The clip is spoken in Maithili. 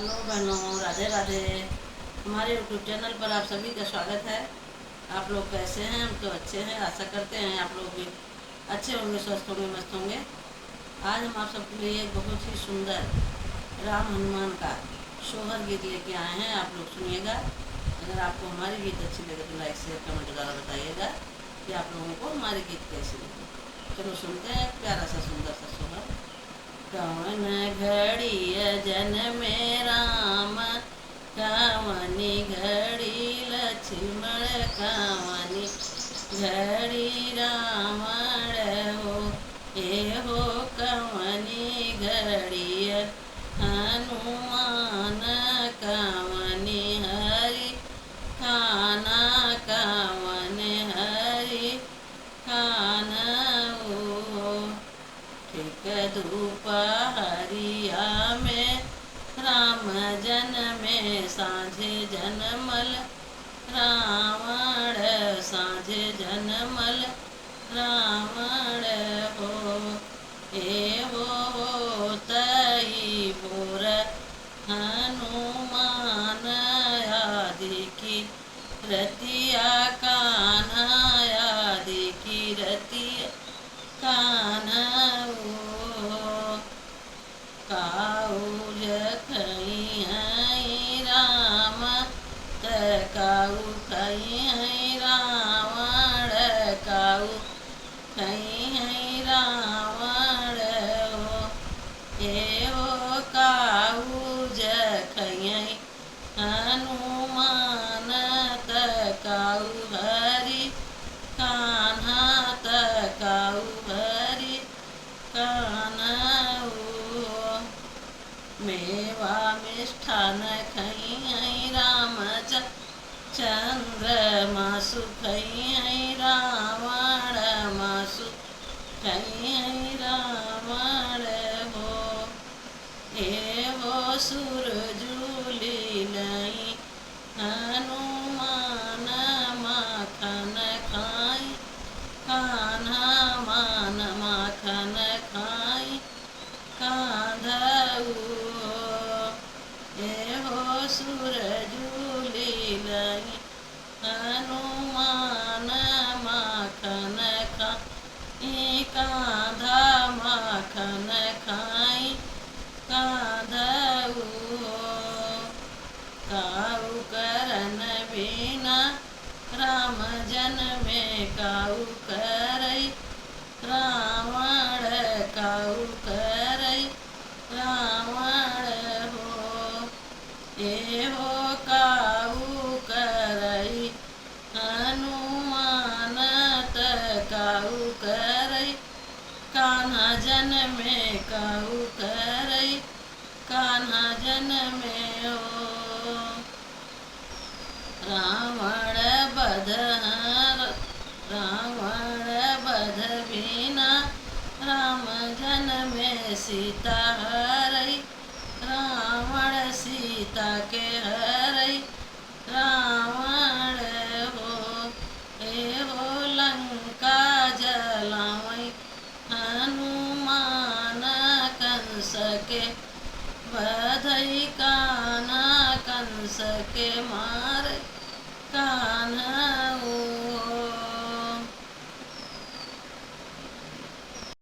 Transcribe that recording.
हेलो बहनों, राधे राधे। हमारे यूट्यूब चैनल पर आप सभी का स्वागत है। आप लोग कैसे हैं? हम तो अच्छे हैं। आशा करते हैं आप लोग भी अच्छे होंगे, स्वस्थ होंगे, मस्त होंगे। आज हम आप सबके लिए एक बहुत ही सुंदर राम हनुमान का सोहर गीत लेके आए हैं। आप लोग सुनिएगा। अगर आपको हमारी गीत अच्छी लगे तो लाइक शेयर कमेंट द्वारा बताइएगा कि आप लोगों को हमारी गीत कैसी लगी। चलो सुनते हैं प्यारा सा सुंदर सा सोहर। कवन घड़ी जन्म राम, कवनी घड़ी लक्ष्मण, कवनी घड़ी रावण हो। हो कवनी घड़ी हनुमान, कवनी हरि खाना, कवन हरि खाना हो। ठीक दोपहरिया में राम जन्मे, साँझे जनमल रावण, साँझे जनमल रावण हो। हो तई भोर हनुमान, आदि की रतिया कान्हा, आदि की रतिया कान्हा काऊ जखई है राम, काऊ खई है रावण, काऊ खई है रावण हो। हो काऊ जखई हनुमान, काऊ हरि कान्हा, काऊ हरि कान्हा। मेवा मिष्ठान खई राम चंद्र, मासु खई रावण, मासु खई रावण हो। हो सुरजूली लई हनुमान, माखन खाई कान्हा, मान माखन खाई कांधऊ। हो सुरजूली लई हनुमान, माखन खाई कांधा, माखन खाई कांधऊ। काऊ करन बिना राम जन्मे, काऊ करई रावण, काऊ करई रावण हो। हो काऊ करई हनुमान, काऊ करई कान्हा जन्मे, काऊ करई कान्हा जन्मे हो। रावण बध रावण बध बिना राम जन्मे, सीता हरई रावण, सीता के हरई रावण हो। हो लंका जलावई हनुमान, कंस के बधई कान्हा, कंस के मार कान्हा।